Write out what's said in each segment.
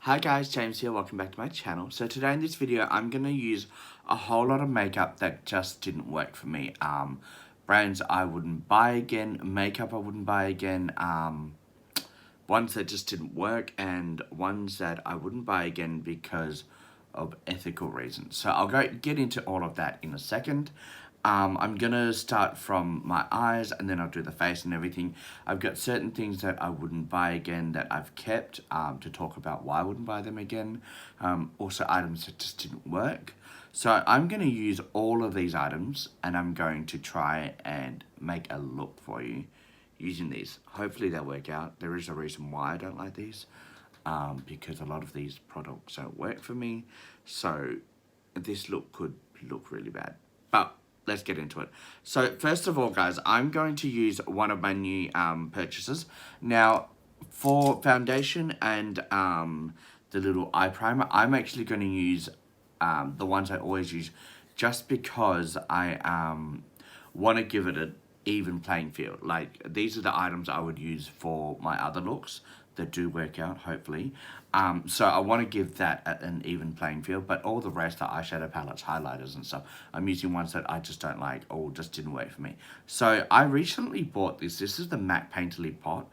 Hi guys, James here, welcome back to my channel. So today in this video, I'm going to use a whole lot of makeup that just didn't work for me. Brands I wouldn't buy again, makeup I wouldn't buy again, ones that just didn't work, and ones that I wouldn't buy again because of ethical reasons. So I'll get into all of that in a second. I'm gonna start from my eyes and then I'll do the face and everything. I've got certain things that I wouldn't buy again that I've kept to talk about why I wouldn't buy them again. Also items that just didn't work. So I'm gonna use all of these items and I'm going to try and make a look for you using these. Hopefully they'll work out. There is a reason why I don't like these because a lot of these products don't work for me. So this look could look really bad. But let's get into it. So first of all, guys, I'm going to use one of my new purchases. Now, for foundation and the little eye primer, I'm actually going to use the ones I always use just because I want to give it an even playing field. Like, these are the items I would use for my other looks that do work out, hopefully. So I want to give that an even playing field, but all the rest, the eyeshadow palettes, highlighters and stuff, I'm using ones that I just don't like or just didn't work for me. So I recently bought this. This is the MAC Painterly Pot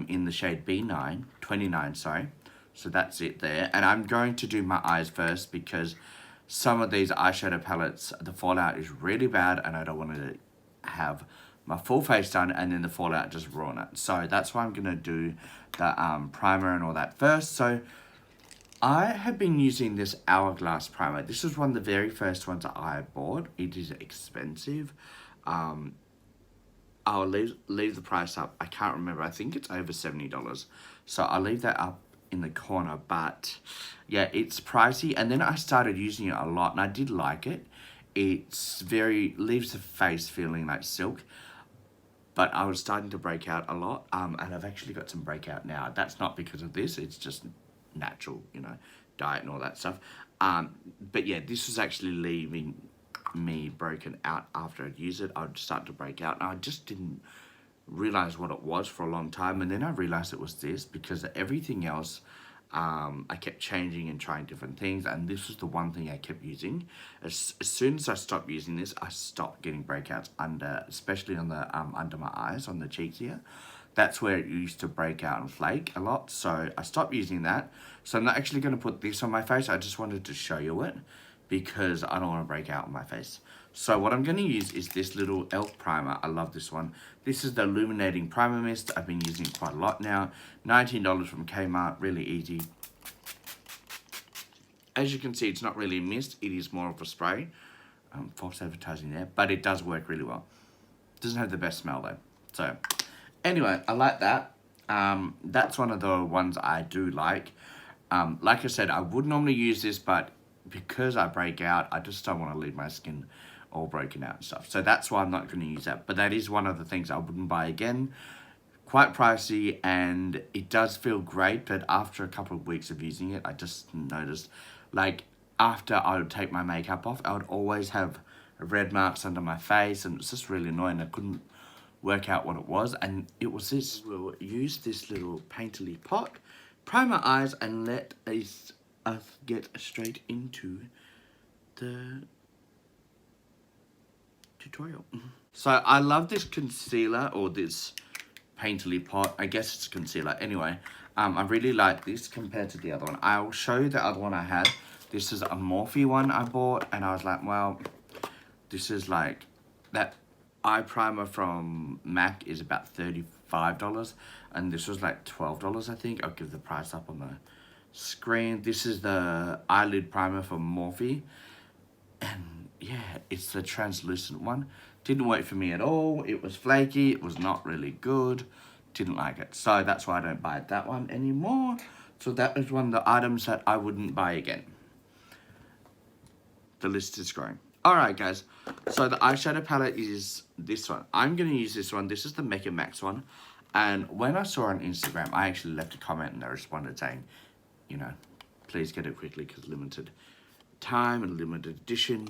in the shade B29, sorry. So that's it there. And I'm going to do my eyes first because some of these eyeshadow palettes, the fallout is really bad and I don't want to have my full face done and then the fallout just ruin it. So that's why I'm going to do the primer and all that first. So I have been using this Hourglass primer. This is one of the very first ones that I bought. It is expensive. I'll leave the price up. I can't remember. I think it's over $70. So I'll leave that up in the corner. But yeah, it's pricey. And then I started using it a lot and I did like it. It's leaves the face feeling like silk. But I was starting to break out a lot, and I've actually got some breakout now. That's not because of this, it's just natural, you know, diet and all that stuff. But yeah, this was actually leaving me broken out after I'd used it. I'd start to break out, and I just didn't realize what it was for a long time. And then I realized it was this because everything else, I kept changing and trying different things, and this was the one thing I kept using. As soon as I stopped using this, I stopped getting breakouts especially on the under my eyes, on the cheeks here. That's where it used to break out and flake a lot, so I stopped using that. So I'm not actually going to put this on my face. I just wanted to show you it because I don't want to break out on my face. So what I'm going to use is this little E.L.F primer. I love this one. This is the Illuminating Primer Mist. I've been using it quite a lot now. $19 from Kmart, really easy. As you can see, it's not really a mist. It is more of a spray. False advertising there, but it does work really well. Doesn't have the best smell though. So anyway, I like that. That's one of the ones I do like. Like I said, I would normally use this, but because I break out, I just don't want to leave my skin all broken out and stuff. So that's why I'm not going to use that. But that is one of the things I wouldn't buy again. Quite pricey, and it does feel great, but after a couple of weeks of using it, I just noticed, like, after I would take my makeup off, I would always have red marks under my face, and it's just really annoying. I couldn't work out what it was, and it was this. We'll use this little Painterly pot, prime my eyes, and let us get straight into the tutorial. So I love this concealer, or this Painterly pot. I guess it's concealer. Anyway, I really like this compared to the other one. I'll show you the other one I had. This is a Morphe one I bought, and I was like, well, this is like, that eye primer from MAC is about $35, and this was like $12, I think. I'll give the price up on the screen. This is the Eyelid primer from Morphe, and yeah, it's the translucent one. Didn't work for me at all. It was flaky. It was not really good. Didn't like it. So that's why I don't buy that one anymore. So that is one of the items that I wouldn't buy again. The list is growing. Alright guys, so the eyeshadow palette is this one. I'm going to use this one. This is the Mecca Max one. And when I saw on Instagram, I actually left a comment and I responded saying, you know, please get it quickly because limited time and limited edition.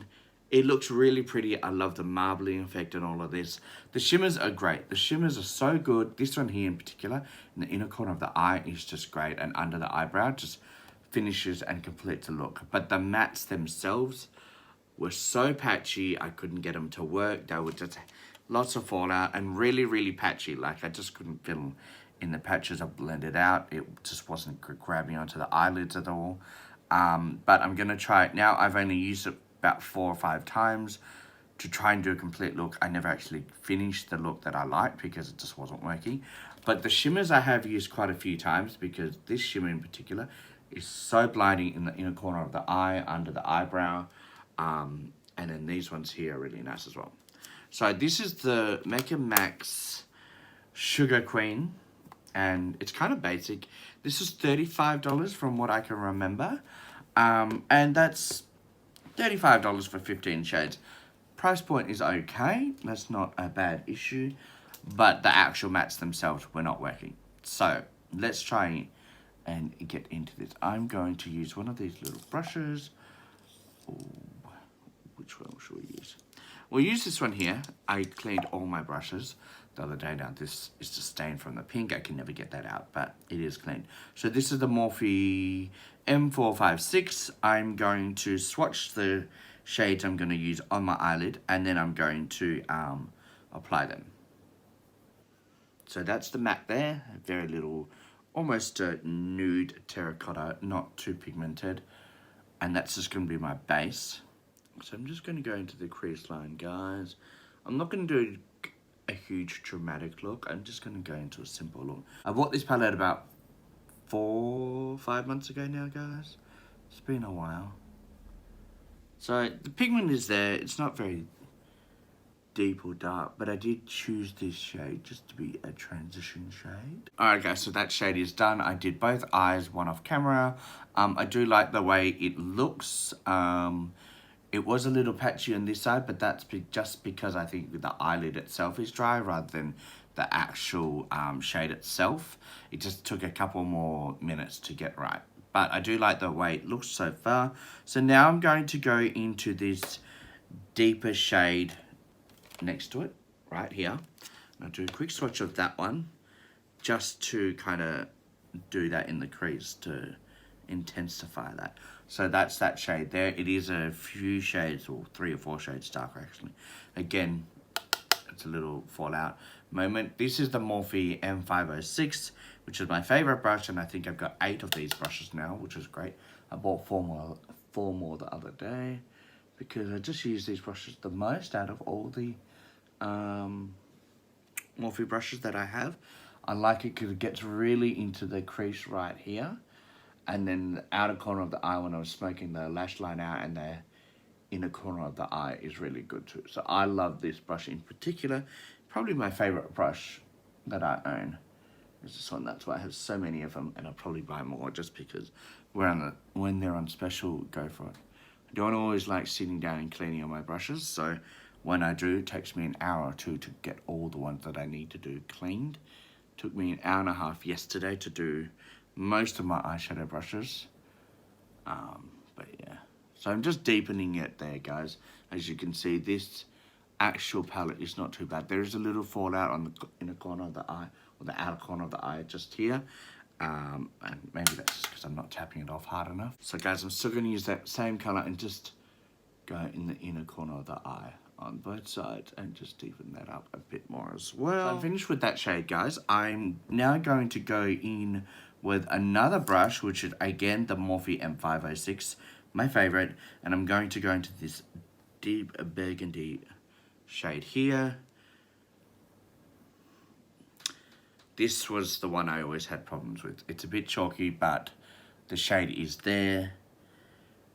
It looks really pretty. I love the marbling effect and all of this. The shimmers are great. The shimmers are so good. This one here in particular, in the inner corner of the eye, is just great. And under the eyebrow, just finishes and completes the look. But the mattes themselves were so patchy, I couldn't get them to work. They were just lots of fallout and really, really patchy. Like, I just couldn't fill in the patches I blended out. It just wasn't grabbing onto the eyelids at all. But I'm going to try it now. I've only used it about 4 or 5 times to try and do a complete look. I never actually finished the look that I liked because it just wasn't working. But the shimmers I have used quite a few times, because this shimmer in particular is so blinding in the inner corner of the eye, under the eyebrow. And then these ones here are really nice as well. So this is the Mecca Max Sugar Queen, and it's kind of basic. This is $35 from what I can remember. And that's $35 for 15 shades. Price point is okay. That's not a bad issue. But the actual mattes themselves were not working. So let's try and get into this. I'm going to use one of these little brushes. Ooh, which one should we use? We'll use this one here. I cleaned all my brushes the other day. Now this is just stained from the pink. I can never get that out, but it is clean. So this is the Morphe M456. I'm going to swatch the shades I'm going to use on my eyelid, and then I'm going to apply them. So that's the matte there. Very little, almost a nude terracotta, not too pigmented. And that's just going to be my base. So I'm just going to go into the crease line, guys. I'm not going to do a huge dramatic look. I'm just going to go into a simple look. I bought this palette about 4 or 5 months ago now, guys. It's been a while. So the pigment is there. It's not very deep or dark, but I did choose this shade just to be a transition shade. Alright guys, so that shade is done. I did both eyes, one off camera. I do like the way it looks. It was a little patchy on this side, but that's just because I think the eyelid itself is dry rather than the actual shade itself. It just took a couple more minutes to get right. But I do like the way it looks so far. So now I'm going to go into this deeper shade next to it, right here. I'll do a quick swatch of that one, just to kind of do that in the crease to intensify that. So that's that shade there. It is a few shades, or 3 or 4 shades darker actually. Again, it's a little fallout moment. This is the Morphe M506, which is my favorite brush, and I think I've got 8 of these brushes now, which is great. I bought 4 more the other day, because I just use these brushes the most out of all the Morphe brushes that I have. I like it because it gets really into the crease right here, and then the outer corner of the eye when I was smoking the lash line out, and the inner corner of the eye is really good too. So I love this brush in particular. Probably my favorite brush that I own is this one. That's why I have so many of them, and I'll probably buy more just because when they're on special, go for it. I don't always like sitting down and cleaning all my brushes, so when I do, it takes me an hour or 2 to get all the ones that I need to do cleaned. It took me an hour and a half yesterday to do most of my eyeshadow brushes. But yeah, so I'm just deepening it there, guys. As you can see, this actual palette is not too bad. There is a little fallout on the inner corner of the eye, or the outer corner of the eye just here. And maybe that's just because I'm not tapping it off hard enough. So guys, I'm still going to use that same colour and just go in the inner corner of the eye on both sides and just deepen that up a bit more as well. So I'm finished with that shade, guys. I'm now going to go in with another brush, which is again the Morphe M506, my favourite, and I'm going to go into this deep burgundy shade here. This was the one I always had problems with. It's a bit chalky, but the shade is there.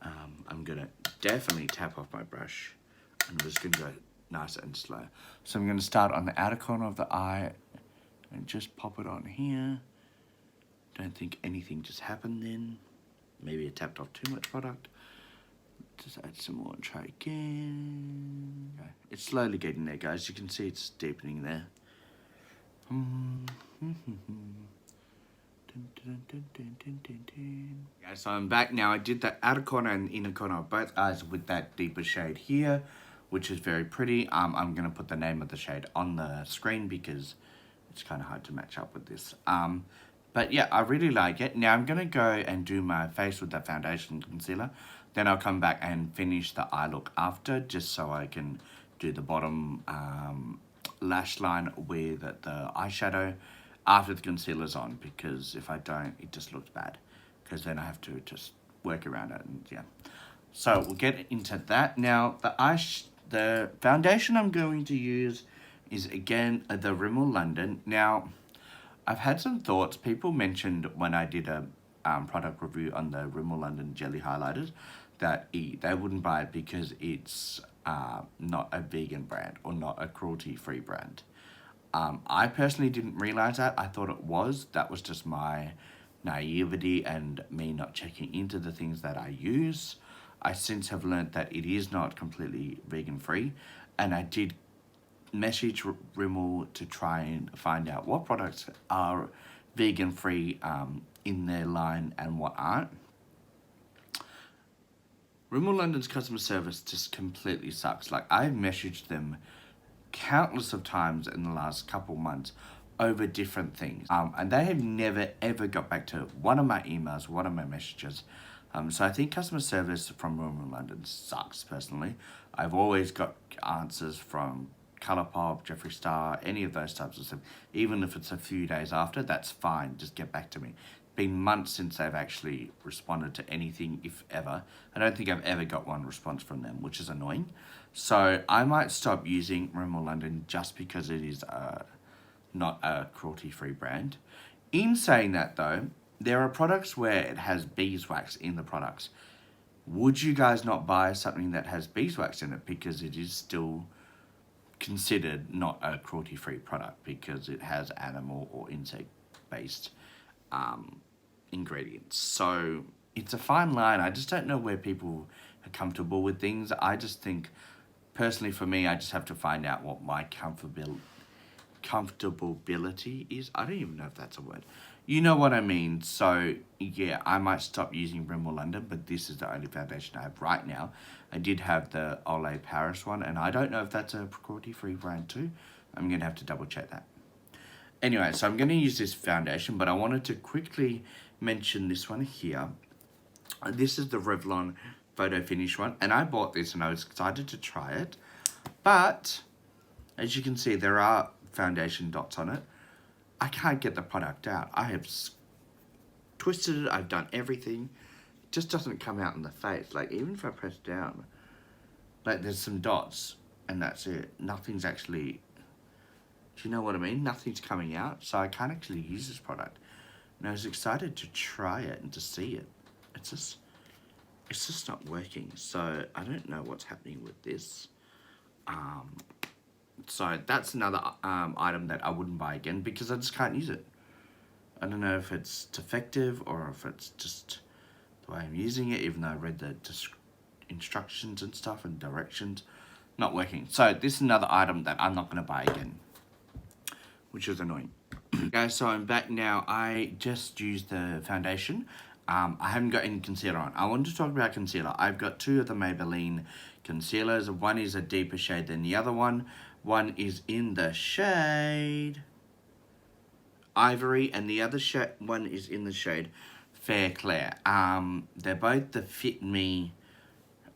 I'm gonna definitely tap off my brush. I'm just gonna go nice and slow. So I'm gonna start on the outer corner of the eye and just pop it on here. Don't think anything just happened then. Maybe I tapped off too much product. Just add some more and try again. Okay. It's slowly getting there, guys. You can see it's deepening there. Okay, so I'm back now. I did the outer corner and inner corner of both eyes with that deeper shade here, which is very pretty. I'm going to put the name of the shade on the screen because it's kind of hard to match up with this. But yeah, I really like it. Now I'm going to go and do my face with the foundation concealer. Then I'll come back and finish the eye look after, just so I can do the bottom lash line with the eyeshadow after the concealer's on, because if I don't, it just looks bad, because then I have to just work around it, and yeah. So we'll get into that. Now the foundation I'm going to use is again the Rimmel London. Now I've had some thoughts. People mentioned when I did a product review on the Rimmel London Jelly Highlighters that they wouldn't buy it because it's not a vegan brand or not a cruelty-free brand. I personally didn't realize that. I thought it was. That was just my naivety and me not checking into the things that I use. I since have learned that it is not completely vegan-free, and I did message Rimmel to try and find out what products are vegan-free in their line and what aren't. Rimmel London's customer service just completely sucks. Like, I've messaged them countless of times in the last couple months over different things, and they have never ever got back to one of my emails, one of my messages. So I think customer service from Rimmel London sucks, personally. I've always got answers from Colourpop, Jeffree Star, any of those types of stuff. Even if it's a few days after, that's fine, just get back to me. It's been months since they've actually responded to anything, if ever. I don't think I've ever got one response from them, which is annoying. So I might stop using Rimmel London just because it is not a cruelty-free brand. In saying that though, there are products where it has beeswax in the products. Would you guys not buy something that has beeswax in it, because it is still considered not a cruelty-free product because it has animal or insect-based ingredients? So it's a fine line. I just don't know where people are comfortable with things. I just think, personally for me, I just have to find out what my comfortability is. I don't even know if that's a word. You know what I mean. So yeah, I might stop using Rimmel London, but this is the only foundation I have right now. I did have the Olay Paris one, and I don't know if that's a cruelty-free brand too. I'm going to have to double check that. Anyway, so I'm going to use this foundation, but I wanted to quickly mention this one here. This is the Revlon Photo Finish one, and I bought this and I was excited to try it. But as you can see, there are foundation dots on it. I can't get the product out. I have twisted it, I've done everything. It just doesn't come out in the face. Like, even if I press down, like, there's some dots and that's it. Nothing's actually, do you know what I mean? Nothing's coming out, so I can't actually use this product. And I was excited to try it and to see it. It's just not working. So I don't know what's happening with this. So that's another item that I wouldn't buy again because I just can't use it. I don't know if it's defective or if it's just the way I'm using it, even though I read the instructions and stuff and directions. Not working. So this is another item that I'm not going to buy again, which is annoying. Guys, so I'm back now. I just used the foundation. I haven't got any concealer on. I wanted to talk about concealer. I've got two of the Maybelline concealers. One is a deeper shade than the other one. One is in the shade Ivory, and the other one is in the shade Fair Clair. They're both the Fit Me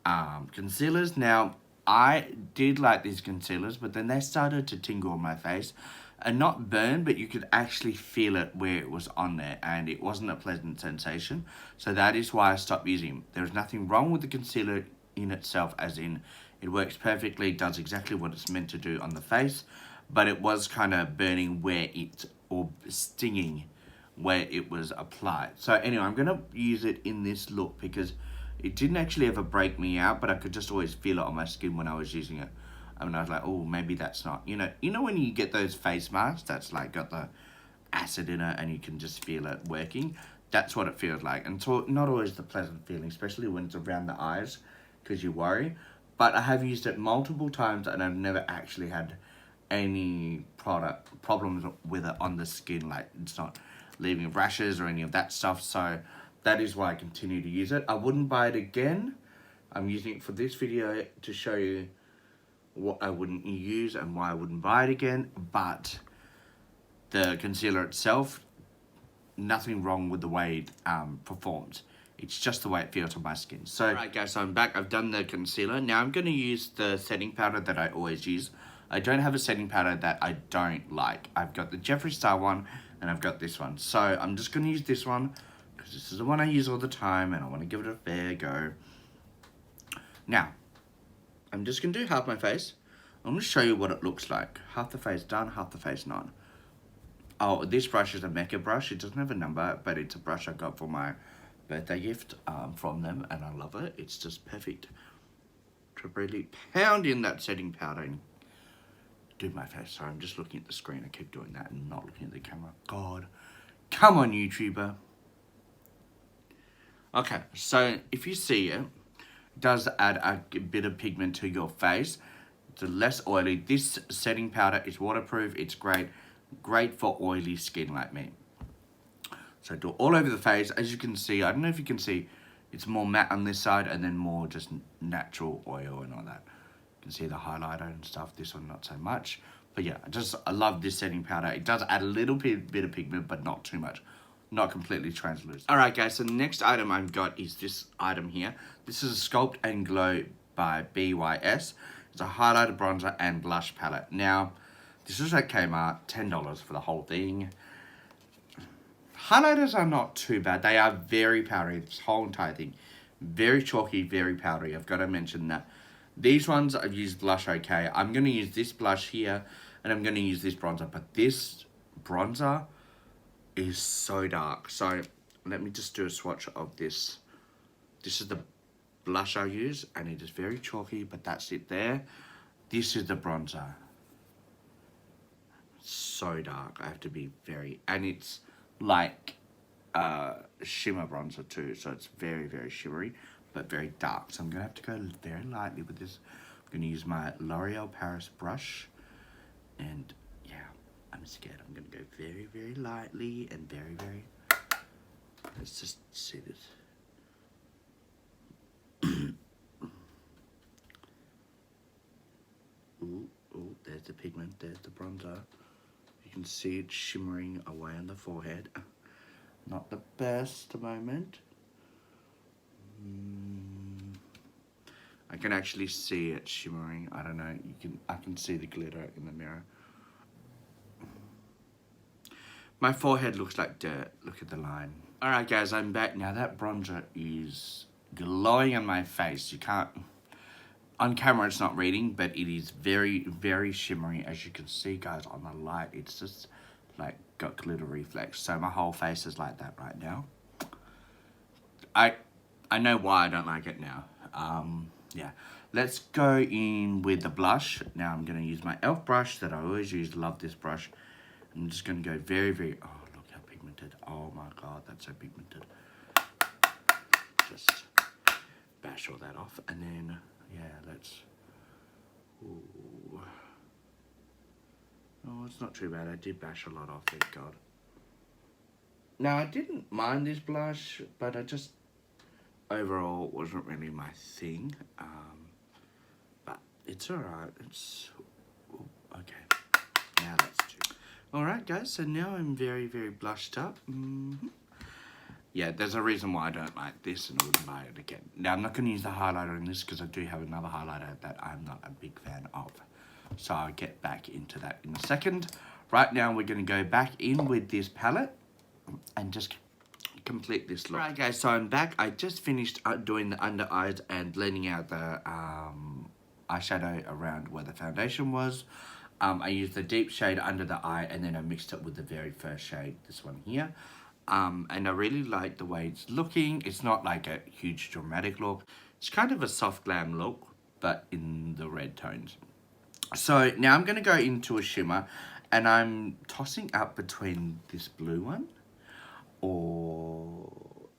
concealers. Now, I did like these concealers, but then they started to tingle on my face. And not burn, but you could actually feel it where it was on there, and it wasn't a pleasant sensation. So that is why I stopped using them. There's nothing wrong with the concealer in itself, as in it works perfectly, does exactly what it's meant to do on the face, but it was kind of burning or stinging where it was applied. So anyway, I'm going to use it in this look because it didn't actually ever break me out, but I could just always feel it on my skin when I was using it. And I was like, oh, maybe that's not, you know when you get those face masks that's like got the acid in it and you can just feel it working? That's what it feels like. And so not always the pleasant feeling, especially when it's around the eyes, because you worry. But I have used it multiple times and I've never actually had any problems with it on the skin. Like, it's not leaving rashes or any of that stuff. So that is why I continue to use it. I wouldn't buy it again. I'm using it for this video to show you what I wouldn't use and why I wouldn't buy it again. But the concealer itself, nothing wrong with the way it performs. It's just the way it feels on my skin. So, alright guys, so I'm back. I've done the concealer. Now I'm going to use the setting powder that I always use. I don't have a setting powder that I don't like. I've got the Jeffree Star one, and I've got this one. So I'm just going to use this one, because this is the one I use all the time, and I want to give it a fair go. Now, I'm just going to do half my face. I'm going to show you what it looks like. Half the face done, half the face not. Oh, this brush is a Mecca brush. It doesn't have a number, but it's a brush I got for my birthday gift from them, and I love it. It's just perfect to really pound in that setting powder and do my face. Sorry, I'm just looking at the screen. I keep doing that and not looking at the camera. God, come on, YouTuber. Okay, so if you see it, it does add a bit of pigment to your face. It's less oily. This setting powder is waterproof. It's great for oily skin like me. So do it all over the face. As you can see, I don't know if you can see, it's more matte on this side and then more just natural oil and all that. You can see the highlighter and stuff. This one not so much. But yeah, I love this setting powder. It does add a little bit of pigment, but not too much. Not completely translucent. Alright guys, so the next item I've got is this item here. This is a Sculpt and Glow by BYS. It's a highlighter, bronzer, and blush palette. Now, this is at Kmart, $10 for the whole thing. Highlighters are not too bad. They are very powdery, this whole entire thing. Very chalky, very powdery. I've got to mention that. These ones, I've used blush okay. I'm going to use this blush here, and I'm going to use this bronzer. But this bronzer is so dark. So, let me just do a swatch of this. This is the blush I use, and it is very chalky, but that's it there. This is the bronzer. So dark. I have to be very... And it's like shimmer bronzer too, so it's very, very shimmery, but very dark. So I'm going to have to go very lightly with this. I'm going to use my L'Oreal Paris brush, and yeah, I'm scared. I'm going to go very, very lightly and very, very... Let's just see this. Ooh, there's the pigment, there's the bronzer. You can see it shimmering away on the forehead. Not the best moment. I can actually see it shimmering. I don't know. I can see the glitter in the mirror. My forehead looks like dirt. Look at the line. Alright guys, I'm back. Now that bronzer is glowing on my face. You can't... On camera it's not reading, but it is very, very shimmery. As you can see, guys, on the light, it's just like got glitter reflex. So my whole face is like that right now. I know why I don't like it now. Yeah. Let's go in with the blush. Now I'm going to use my E.L.F brush that I always use. Love this brush. I'm just going to go very, very... Oh, look how pigmented. Oh my God, that's so pigmented. Just bash all that off, and then... Yeah, let's... Ooh. Oh, it's not too bad. I did bash a lot off, thank God. Now, I didn't mind this blush, but I just... Overall, wasn't really my thing. But it's alright. It's... Ooh, okay. Now that's too... Alright, guys. So now I'm very, very blushed up. Yeah, there's a reason why I don't like this and I wouldn't buy it again. Now, I'm not going to use the highlighter in this because I do have another highlighter that I'm not a big fan of. So I'll get back into that in a second. Right now, we're going to go back in with this palette and just complete this look. Alright guys, so I'm back. I just finished doing the under eyes and blending out the eyeshadow around where the foundation was. I used the deep shade under the eye and then I mixed it with the very first shade, this one here. And I really like the way it's looking. It's not like a huge dramatic look. It's kind of a soft glam look, but in the red tones. So now I'm going to go into a shimmer, and I'm tossing up between this blue one or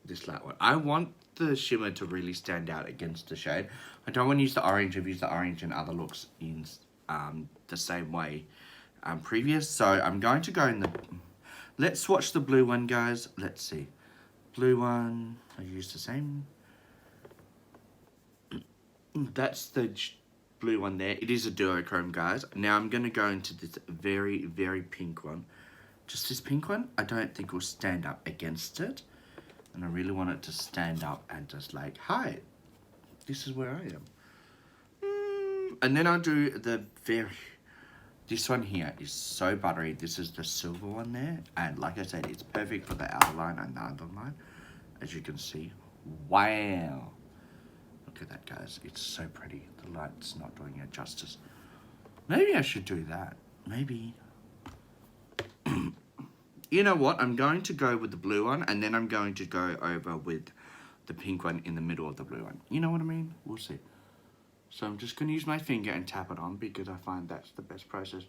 this light one. I want the shimmer to really stand out against the shade. I don't want to use the orange. I've used the orange in other looks in the same way previous. So I'm going to go in the... Let's swatch the blue one, guys. Let's see. Blue one, I used the same. That's the blue one there. It is a duochrome, guys. Now I'm going to go into this very, very pink one. just this pink one, I don't think will stand up against it. And I really want it to stand up and just like, hi, this is where I am. And then I'll do the this one here is so buttery. This is the silver one there. And like I said, it's perfect for the outer line and the underline. As you can see, wow. Look at that, guys. It's so pretty. The light's not doing it justice. Maybe I should do that. Maybe. You know what? I'm going to go with the blue one, and then I'm going to go over with the pink one in the middle of the blue one. You know what I mean? We'll see. So I'm just going to use my finger and tap it on because I find that's the best process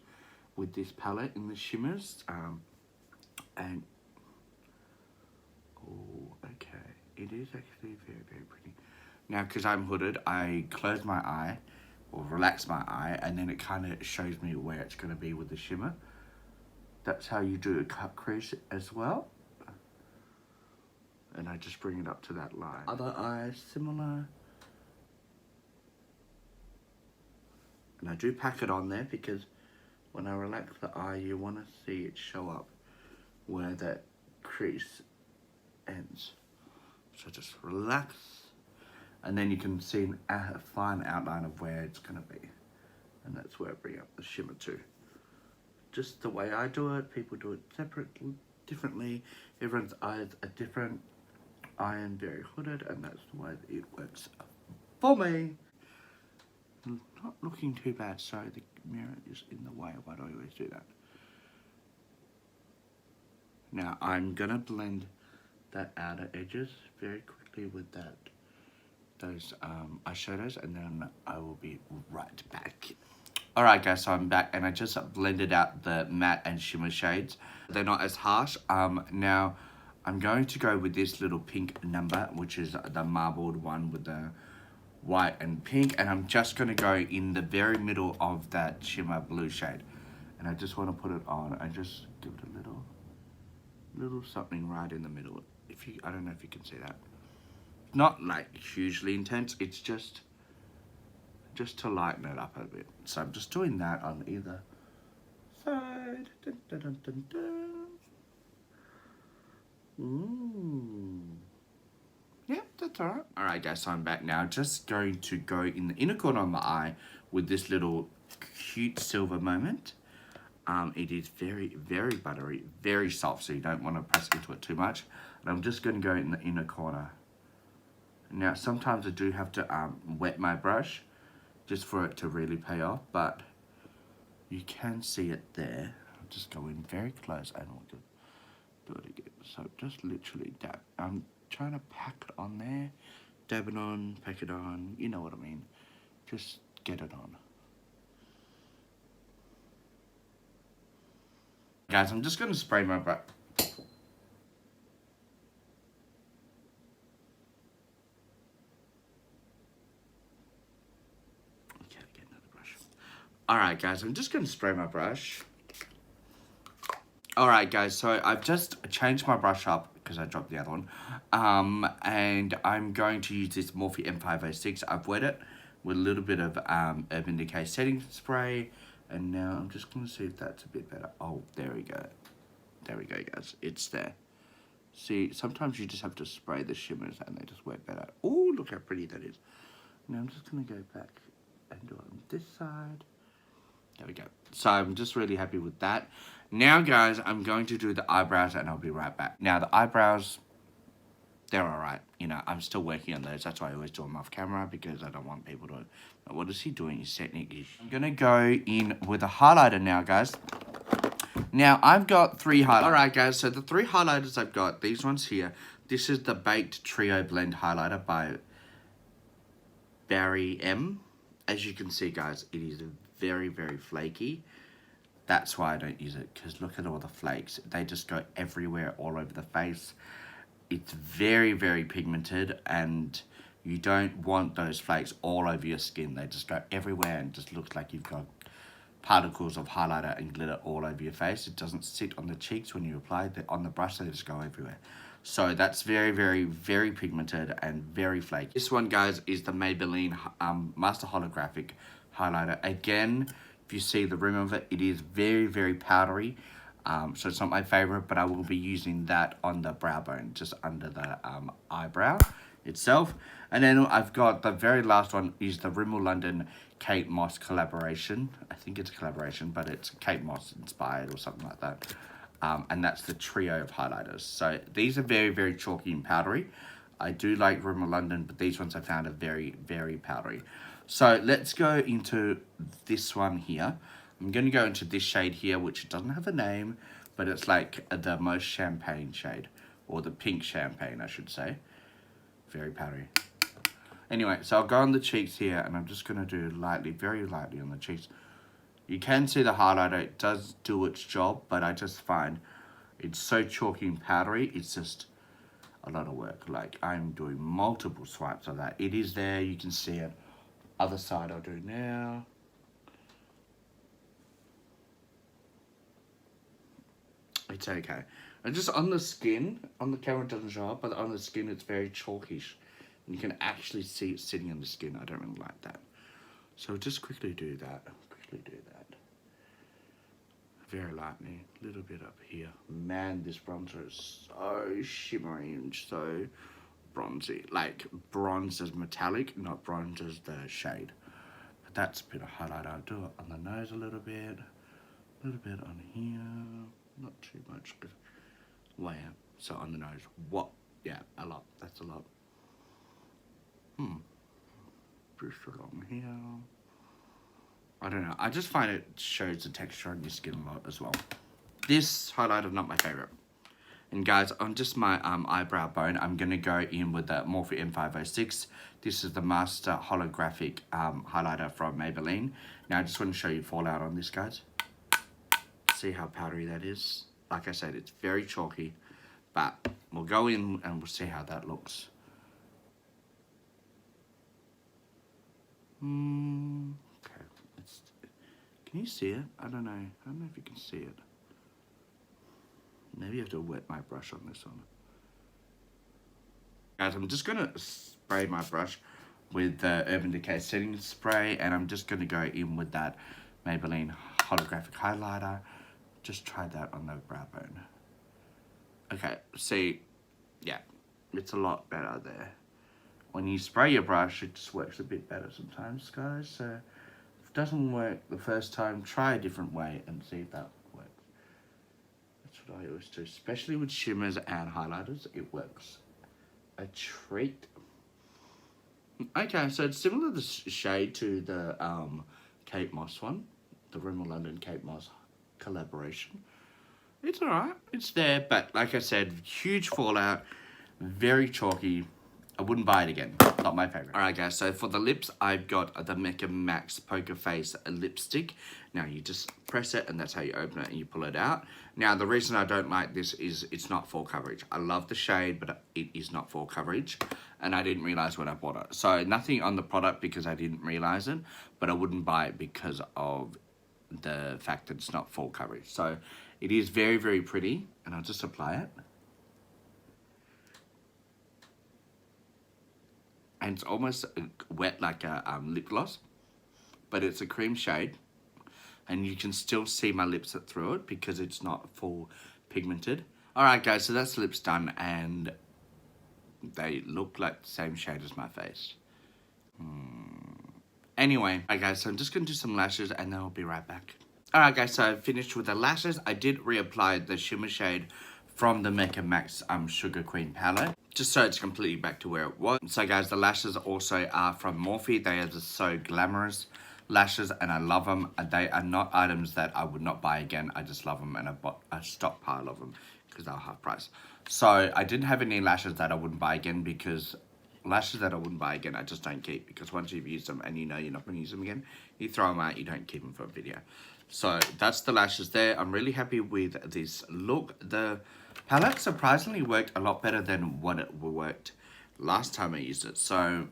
with this palette in the shimmers. And, oh, okay. It is actually very, very pretty. Now, because I'm hooded, I close my eye, or relax my eye, and then it kind of shows me where it's going to be with the shimmer. That's how you do a cut crease as well. And I just bring it up to that line. Other eye, similar. And I do pack it on there because when I relax the eye, you want to see it show up where that crease ends. So just relax. And then you can see a fine outline of where it's going to be. And that's where I bring up the shimmer too. Just the way I do it, people do it differently. Everyone's eyes are different. I am very hooded, and that's the way that it works for me. Not looking too bad, sorry, the mirror is in the way. Why do I always do that? Now I'm gonna blend that outer edges very quickly with those eyeshadows, and then I will be right back. Alright guys, so I'm back, and I just blended out the matte and shimmer shades. They're not as harsh. Now I'm going to go with this little pink number, which is the marbled one with the white and pink, and I'm just going to go in the very middle of that shimmer blue shade. And I just want to put it on and just give it a little something right in the middle. I don't know if you can see that. Not like hugely intense, it's just to lighten it up a bit. So I'm just doing that on either side. Dun, dun, dun, dun, dun. Ooh. Yeah, that's alright. Alright guys, so I'm back now. Just going to go in the inner corner of my eye with this little cute silver moment. It is very, very buttery, very soft, so you don't want to press into it too much. And I'm just going to go in the inner corner. Now, sometimes I do have to wet my brush just for it to really pay off, but you can see it there. I'll just go in very close and we'll do it again. So just literally dab. I'm trying to pack it on there, dab it on, pack it on, you know what I mean. Just get it on. Guys, I'm just going to spray my brush. Alright guys, I'm just going to spray my brush. Alright guys, so I've just changed my brush up because I dropped the other one. And I'm going to use this Morphe M506. I've wet it with a little bit of Urban Decay setting spray. And now I'm just going to see if that's a bit better. Oh, there we go. There we go guys, it's there. See, sometimes you just have to spray the shimmers and they just work better. Oh, look how pretty that is. Now I'm just going to go back and do it on this side. There we go. So I'm just really happy with that. Now, guys, I'm going to do the eyebrows and I'll be right back. Now, the eyebrows, they're alright. You know, I'm still working on those. That's why I always do them off camera because I don't want people to... What is he doing? He's technically... I'm going to go in with a highlighter now, guys. Now, I've got 3 highlighters. Alright, guys, so the 3 highlighters I've got, these ones here. This is the Baked Trio Blend Highlighter by Barry M. As you can see, guys, it is very, very flaky. That's why I don't use it, because look at all the flakes. They just go everywhere, all over the face. It's very, very pigmented, and you don't want those flakes all over your skin. They just go everywhere and just looks like you've got particles of highlighter and glitter all over your face. It doesn't sit on the cheeks when you apply it. On the brush, they just go everywhere. So that's very, very, very pigmented and very flaky. This one, guys, is the Maybelline Master Holographic Highlighter. Again, if you see the rim of it, it is very, very powdery. So it's not my favorite, but I will be using that on the brow bone, just under the eyebrow itself. And then I've got the very last one is the Rimmel London Kate Moss collaboration. I think it's a collaboration, but it's Kate Moss inspired or something like that. And that's the trio of highlighters. So these are very, very chalky and powdery. I do like Rimmel London, but these ones I found are very, very powdery. So let's go into this one here. I'm going to go into this shade here, which doesn't have a name, but it's like the most champagne shade, or the pink champagne, I should say. Very powdery. Anyway, so I'll go on the cheeks here, and I'm just going to do lightly, very lightly on the cheeks. You can see the highlighter, it does do its job, but I just find it's so chalky and powdery, it's just a lot of work. Like, I'm doing multiple swipes of that. It is there, you can see it. Other side I'll do now. It's okay. And just on the skin, on the camera it doesn't show up, but on the skin it's very chalkish. And you can actually see it sitting on the skin. I don't really like that. So just quickly do that. Very lightly, a little bit up here. Man, this bronzer is so shimmery and so bronzy. Like, bronze as metallic, not bronze as the shade. But that's a bit of highlight. I'll do it on the nose a little bit on here. Not too much, but way out. So on the nose, what? Yeah, a lot. That's a lot. Just along here. I don't know. I just find it shows the texture on your skin a lot as well. This highlighter, not my favorite. And guys, on just my eyebrow bone, I'm going to go in with the Morphe M506. This is the Master Holographic highlighter from Maybelline. Now, I just want to show you fallout on this, guys. See how powdery that is? Like I said, it's very chalky. But we'll go in and we'll see how that looks. Okay. Can you see it? I don't know. I don't know if you can see it. Maybe I have to wet my brush on this one. Guys, I'm just going to spray my brush with the Urban Decay setting spray, and I'm just going to go in with that Maybelline holographic highlighter. Just try that on the brow bone. Okay, see, yeah, it's a lot better there. When you spray your brush, it just works a bit better sometimes, guys. So if it doesn't work the first time, try a different way and see if that works. That's what I always do, especially with shimmers and highlighters. It works a treat. Okay, so it's similar the shade to the Kate Moss one, the Rimmel London Kate Moss collaboration. It's alright, it's there, but like I said, huge fallout, very chalky. I wouldn't buy it again. Not my favorite. Alright guys, so for the lips, I've got the Mecca Max Poker Face lipstick. Now you just press it and that's how you open it and you pull it out. Now the reason I don't like this is it's not full coverage. I love the shade, but it is not full coverage. And I didn't realize when I bought it. So nothing on the product because I didn't realize it, but I wouldn't buy it because of the fact that it's not full coverage. So it is very, very pretty, and I'll just apply it. And it's almost wet like a lip gloss, but it's a cream shade, and you can still see my lips through it because it's not full pigmented. Alright guys, so that's the lips done, and they look like the same shade as my face. Anyway, alright guys, so I'm just going to do some lashes and then I'll be right back. Alright guys, so I've finished with the lashes. I did reapply the shimmer shade from the Mecca Max Sugar Queen palette, just so it's completely back to where it was. So guys, the lashes also are from Morphe. They are just so glamorous lashes and I love them. They are not items that I would not buy again. I just love them and I bought a stockpile of them because they're half price. So I didn't have any lashes that I wouldn't buy again because lashes that I wouldn't buy again, I just don't keep, because once you've used them and you know you're not going to use them again, you throw them out, you don't keep them for a video. So that's the lashes there. I'm really happy with this look. The palette surprisingly worked a lot better than what it worked last time I used it. So I'm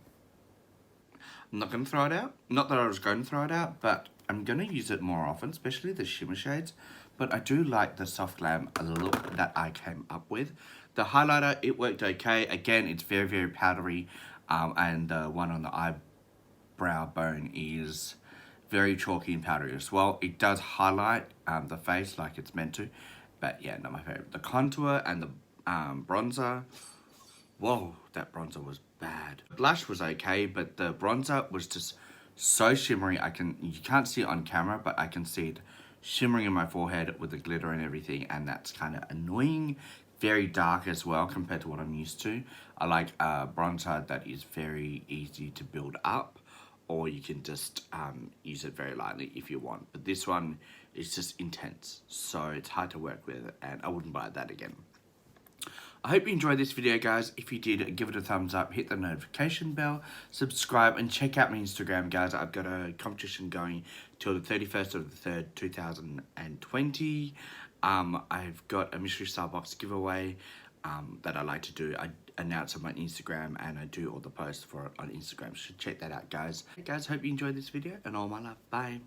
not going to throw it out. Not that I was going to throw it out, but I'm going to use it more often, especially the shimmer shades. But I do like the soft glam look that I came up with. The highlighter, it worked okay. Again, it's very, very powdery. And the one on the eyebrow bone is very chalky and powdery as well. It does highlight the face like it's meant to. But yeah, not my favorite. The contour and the bronzer. Whoa, that bronzer was bad. Blush was okay, but the bronzer was just so shimmery. You can't see it on camera, but I can see it shimmering in my forehead with the glitter and everything, and that's kind of annoying. Very dark as well compared to what I'm used to. I like a bronzer that is very easy to build up, or you can just use it very lightly if you want. But this one is just intense, so it's hard to work with, and I wouldn't buy that again. I hope you enjoyed this video, guys. If you did, give it a thumbs up, hit the notification bell, subscribe, and check out my Instagram, guys. I've got a competition going till the 31st of the 3rd, 2020. I've got a mystery Starbucks giveaway that I like to do. I announce on my Instagram, and I do all the posts for it on Instagram. So check that out, guys. Hey, guys, hope you enjoyed this video, and all my love. Bye.